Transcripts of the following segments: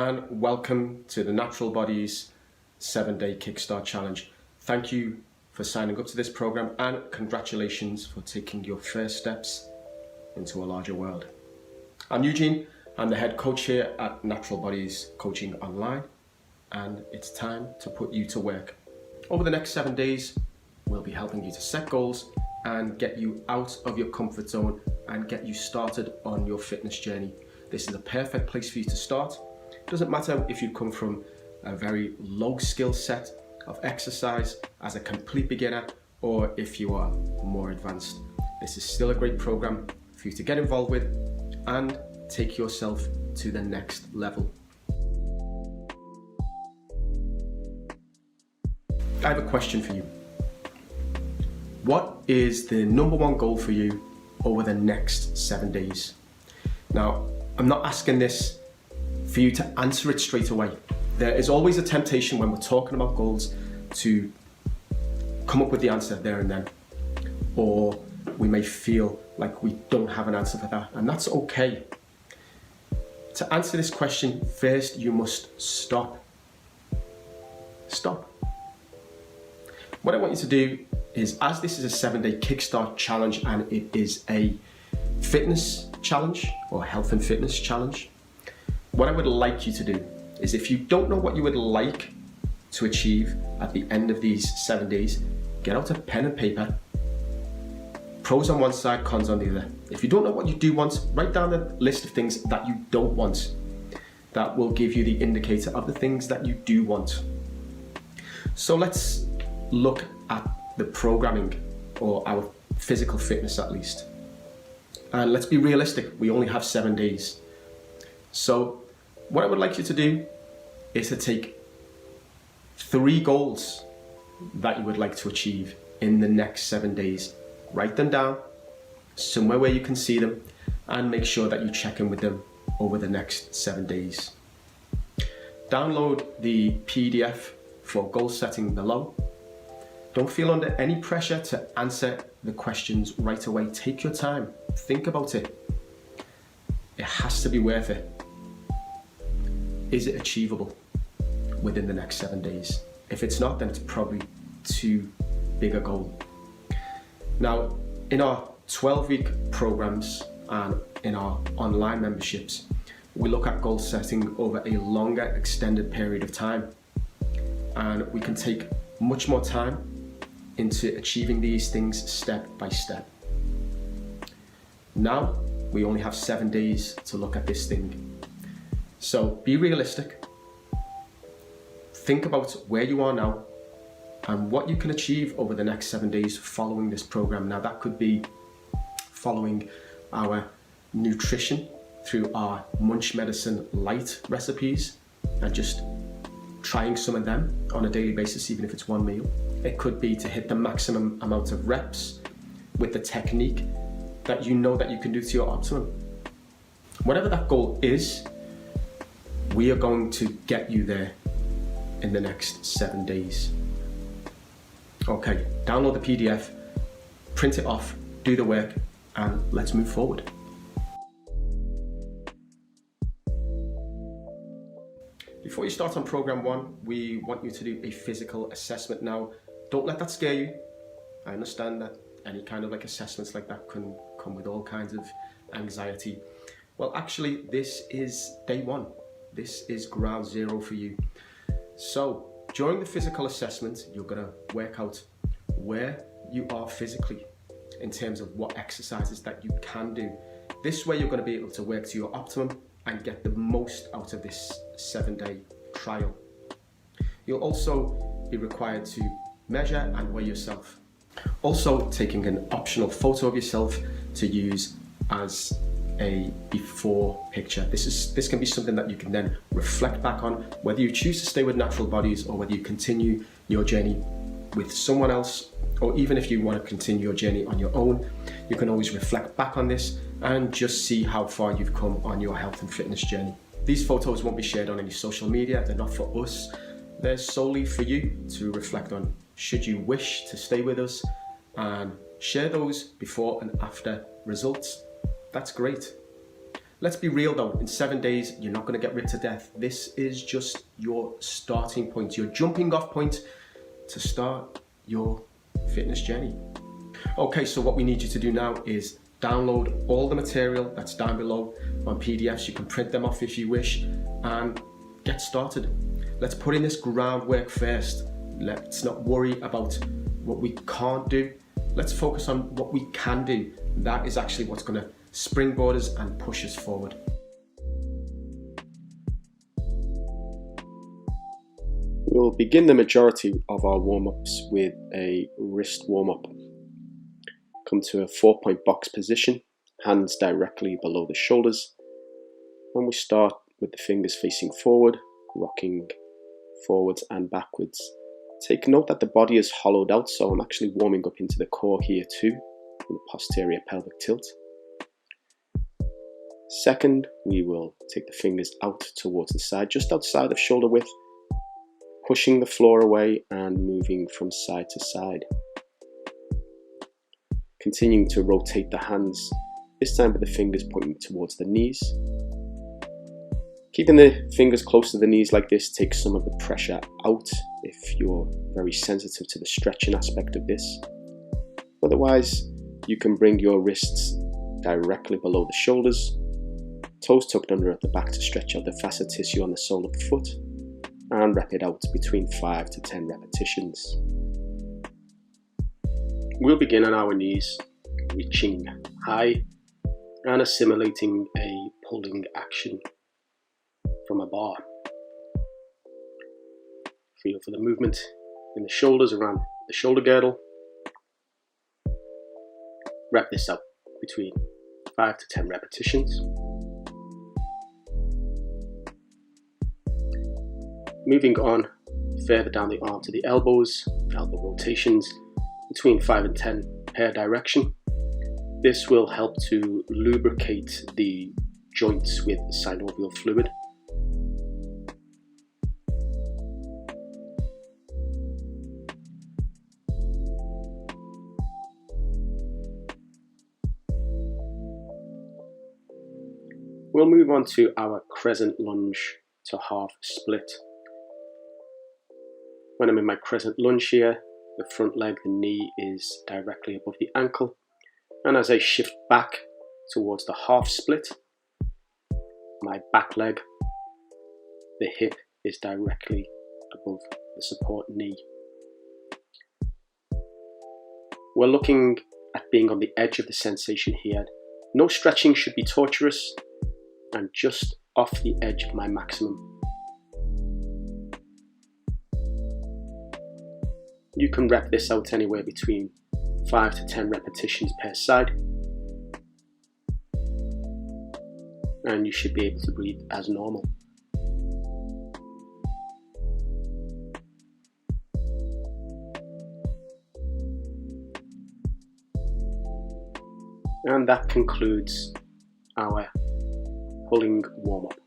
and welcome to the Natural Bodies 7-Day Kickstart Challenge. Thank you for signing up to this program and congratulations for taking your first steps into a larger world. I'm Eugene, I'm the head coach here at Natural Bodies Coaching Online, and it's time to put you to work. Over the next 7 days, we'll be helping you to set goals and get you out of your comfort zone and get you started on your fitness journey. This is a perfect place for you to start. It doesn't matter if you come from a very low skill set of exercise as a complete beginner or if you are more advanced. This is still a great program for you to get involved with and take yourself to the next level. I have a question for you. What is the number one goal for you over the next 7 days? Now, I'm not asking this for you to answer it straight away. There is always a temptation when we're talking about goals to come up with the answer there and then, or we may feel like we don't have an answer for that, and that's okay. To answer this question, first you must stop. Stop. What I want you to do is, as this is a 7-day kickstart challenge and it is a fitness challenge or health and fitness challenge, what I would like you to do is, if you don't know what you would like to achieve at the end of these 7 days, get out a pen and paper, pros on one side, cons on the other. If you don't know what you do want, write down a list of things that you don't want. That will give you the indicator of the things that you do want. So let's look at the programming, or our physical fitness at least. And let's be realistic, we only have 7 days. So what I would like you to do is to take 3 goals that you would like to achieve in the next 7 days. Write them down somewhere where you can see them and make sure that you check in with them over the next 7 days. Download the PDF for goal setting below. Don't feel under any pressure to answer the questions right away. Take your time, think about it. It has to be worth it. Is it achievable within the next 7 days? If it's not, then it's probably too big a goal. Now, in our 12-week programs and in our online memberships, we look at goal setting over a longer extended period of time. And we can take much more time into achieving these things step by step. Now, we only have 7 days to look at this thing. So be realistic. Think about where you are now and what you can achieve over the next 7 days following this program. Now, that could be following our nutrition through our Munch Medicine Light recipes and just trying some of them on a daily basis, even if it's one meal. It could be to hit the maximum amount of reps with the technique that you know that you can do to your optimum. Whatever that goal is, we are going to get you there in the next 7 days. Okay, download the PDF, print it off, do the work, and let's move forward. Before you start on program 1, we want you to do a physical assessment. Now, don't let that scare you. I understand that any kind of assessments like that can come with all kinds of anxiety. Well, actually, this is day 1. This is ground zero for you. So during the physical assessment, you're going to work out where you are physically in terms of what exercises that you can do. This way, you're going to be able to work to your optimum and get the most out of this 7-day trial. You'll also be required to measure and weigh yourself. Also, taking an optional photo of yourself to use as a before picture. This can be something that you can then reflect back on, whether you choose to stay with Natural Bodies or whether you continue your journey with someone else, or even if you want to continue your journey on your own. You can always reflect back on this and just see how far you've come on your health and fitness journey. These photos won't be shared on any social media. They're not for us. They're solely for you to reflect on, should you wish to stay with us and share those before and after results. That's great. Let's be real though, in 7 days, you're not going to get ripped to death. This is just your starting point, your jumping off point to start your fitness journey. Okay, so what we need you to do now is download all the material that's down below on PDFs. You can print them off if you wish and get started. Let's put in this groundwork first. Let's not worry about what we can't do. Let's focus on what we can do. That is actually what's going to springboard us and push us forward. We'll begin the majority of our warm-ups with a wrist warm-up. Come to a 4-point box position, hands directly below the shoulders, and we start with the fingers facing forward, rocking forwards and backwards. Take note that the body is hollowed out, so I'm actually warming up into the core here too, in the posterior pelvic tilt. Second, we will take the fingers out towards the side, just outside of shoulder width, pushing the floor away and moving from side to side. Continuing to rotate the hands, this time with the fingers pointing towards the knees. Keeping the fingers close to the knees like this takes some of the pressure out if you're very sensitive to the stretching aspect of this. Otherwise, you can bring your wrists directly below the shoulders, toes tucked under at the back to stretch out the facet tissue on the sole of the foot, and rep it out between 5 to 10 repetitions. We'll begin on our knees, reaching high and assimilating a pulling action from a bar. Feel for the movement in the shoulders around the shoulder girdle. Wrap this up between 5 to 10 repetitions. Moving on further down the arm to the elbows, elbow rotations between 5 and 10 per direction. This will help to lubricate the joints with synovial fluid. We'll move on to our crescent lunge to half split. When I'm in my crescent lunge here, the front leg, the knee is directly above the ankle. And as I shift back towards the half split, my back leg, the hip is directly above the support knee. We're looking at being on the edge of the sensation here. No stretching should be torturous, and just off the edge of my maximum. You can rep this out anywhere between 5 to 10 repetitions per side, and you should be able to breathe as normal. And that concludes our pulling warm-up.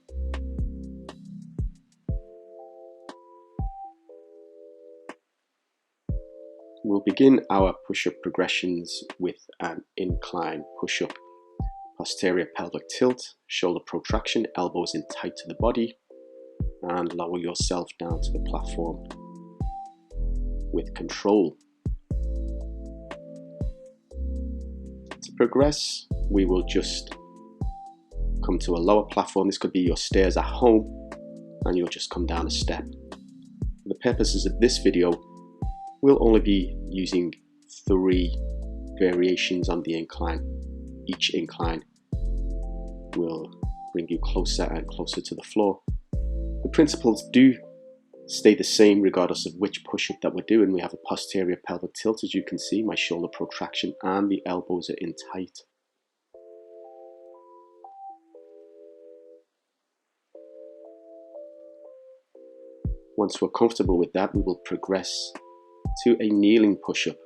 We'll begin our push-up progressions with an incline push-up. Posterior pelvic tilt, shoulder protraction, elbows in tight to the body, and lower yourself down to the platform with control. To progress, we will just come to a lower platform. This could be your stairs at home, and you'll just come down a step. For the purposes of this video, we'll only be using 3 variations on the incline. Each incline will bring you closer and closer to the floor. The principles do stay the same regardless of which push-up that we're doing. We have a posterior pelvic tilt, as you can see, my shoulder protraction, and the elbows are in tight. Once we're comfortable with that, we will progress to a kneeling push-up.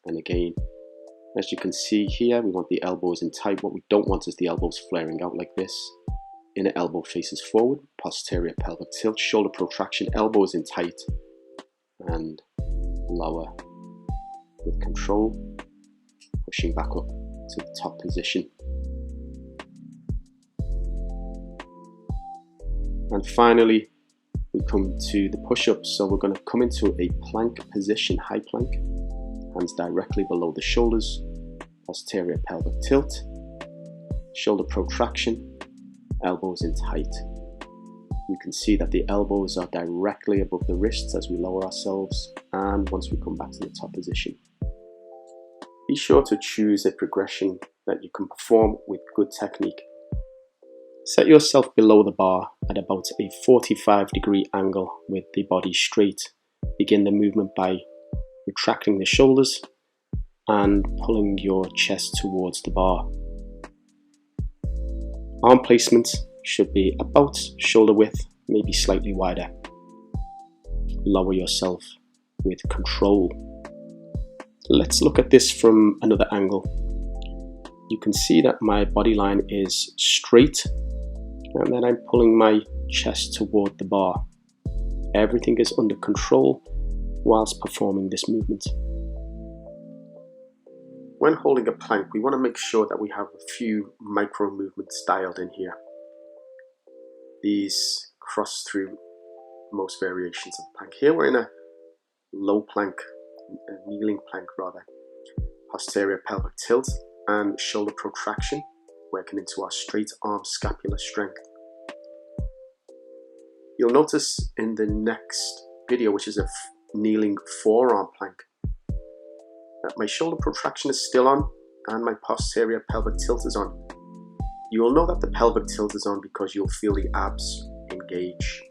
And again, as you can see here, we want the elbows in tight. What we don't want is the elbows flaring out like this. Inner elbow faces forward, posterior pelvic tilt, shoulder protraction, elbows in tight, and lower with control, pushing back up to the top position. And finally, we come to the push-ups. So we're going to come into a plank position, high plank, hands directly below the shoulders, posterior pelvic tilt, shoulder protraction, elbows in tight. You can see that the elbows are directly above the wrists as we lower ourselves, and once we come back to the top position. Be sure to choose a progression that you can perform with good technique. Set yourself below the bar at about a 45-degree angle with the body straight. Begin the movement by retracting the shoulders and pulling your chest towards the bar. Arm placement should be about shoulder width, maybe slightly wider. Lower yourself with control. Let's look at this from another angle. You can see that my body line is straight, and then I'm pulling my chest toward the bar. Everything is under control whilst performing this movement. When holding a plank, we want to make sure that we have a few micro movements dialed in here. These cross through most variations of the plank. Here we're in a low plank, a kneeling plank rather. Posterior pelvic tilt and shoulder protraction, working into our straight arm scapular strength. You'll notice in the next video, which is a kneeling forearm plank, that my shoulder protraction is still on and my posterior pelvic tilt is on. You will know that the pelvic tilt is on because you'll feel the abs engage.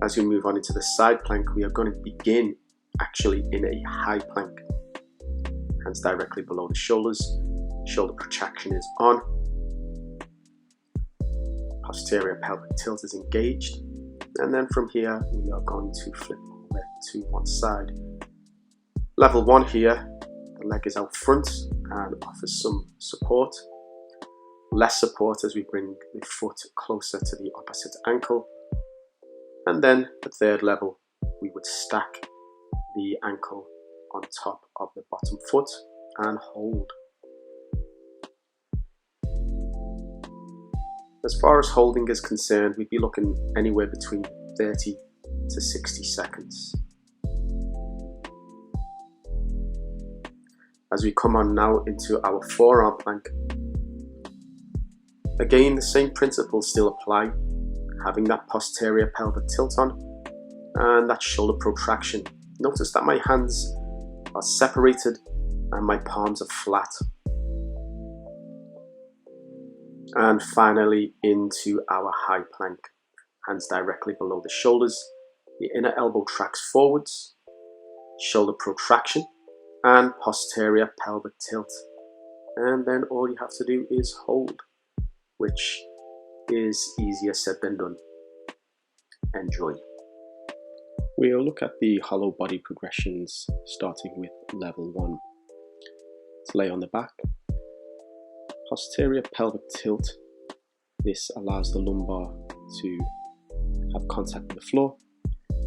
As we move on into the side plank, we are going to begin actually in a high plank. Hands directly below the shoulders, shoulder protraction is on, posterior pelvic tilt is engaged, and then from here we are going to flip over to one side. Level 1 here, the leg is out front and offers some support. Less support as we bring the foot closer to the opposite ankle. And then the third level, we would stack the ankle on top of the bottom foot and hold. As far as holding is concerned, we'd be looking anywhere between 30 to 60 seconds. As we come on now into our forearm plank, again the same principles still apply, having that posterior pelvic tilt on and that shoulder protraction. Notice that my hands are separated and my palms are flat. And finally into our high plank, hands directly below the shoulders, the inner elbow tracks forwards, shoulder protraction and posterior pelvic tilt. And then all you have to do is hold, which is easier said than done. Enjoy. We'll look at the hollow body progressions starting with level 1. Let's lay on the back. Posterior pelvic tilt. This allows the lumbar to have contact with the floor.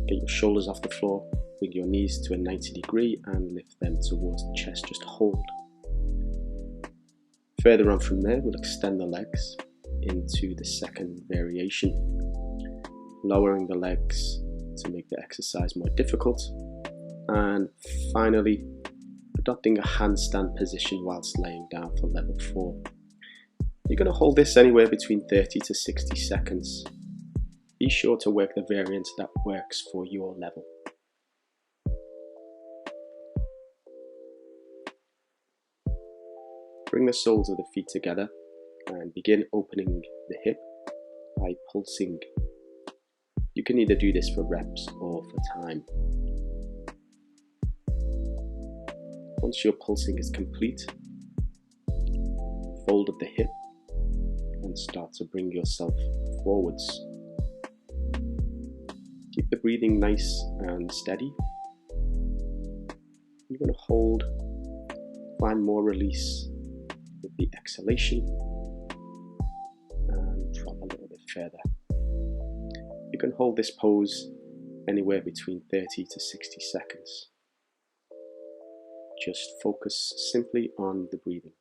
Get your shoulders off the floor, bring your knees to a 90 degree and lift them towards the chest, just hold. Further on from there, we'll extend the legs into the second variation, lowering the legs to make the exercise more difficult, and finally adopting a handstand position whilst laying down for level 4. You're going to hold this anywhere between 30 to 60 seconds. Be sure to work the variant that works for your level. Bring the soles of the feet together and begin opening the hip by pulsing. You can either do this for reps or for time. Once your pulsing is complete, fold at the hip and start to bring yourself forwards. Keep the breathing nice and steady. You're going to hold, find more release with the exhalation and drop a little bit further. You can hold this pose anywhere between 30 to 60 seconds. Just focus simply on the breathing.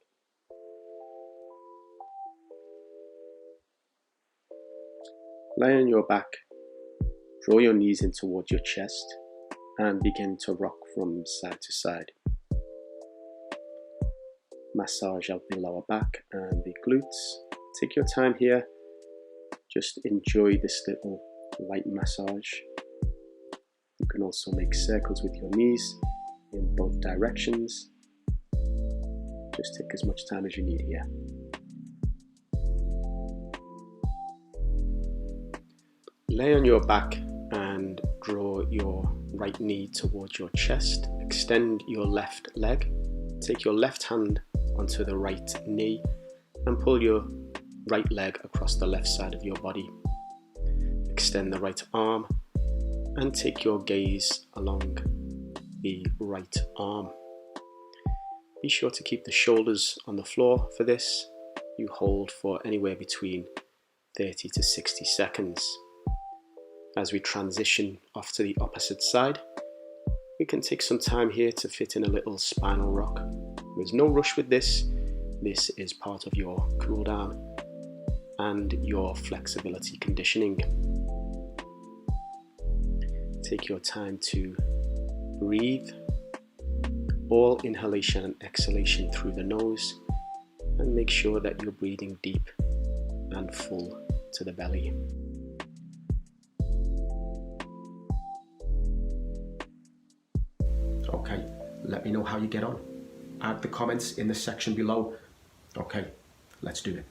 Lie on your back, draw your knees in towards your chest, and begin to rock from side to side. Massage out the lower back and the glutes. Take your time here, just enjoy this little light massage. You can also make circles with your knees in both directions. Just take as much time as you need here. Lay on your back and draw your right knee towards your chest. Extend your left leg. Take your left hand onto the right knee and pull your right leg across the left side of your body. Extend the right arm and take your gaze along the right arm. Be sure to keep the shoulders on the floor for this. You hold for anywhere between 30 to 60 seconds. As we transition off to the opposite side, we can take some time here to fit in a little spinal rock. There's no rush with this. This is part of your cool down and your flexibility conditioning. Take your time to breathe, all inhalation and exhalation through the nose, and make sure that you're breathing deep and full to the belly. Okay, let me know how you get on. Add the comments in the section below. Okay, let's do it.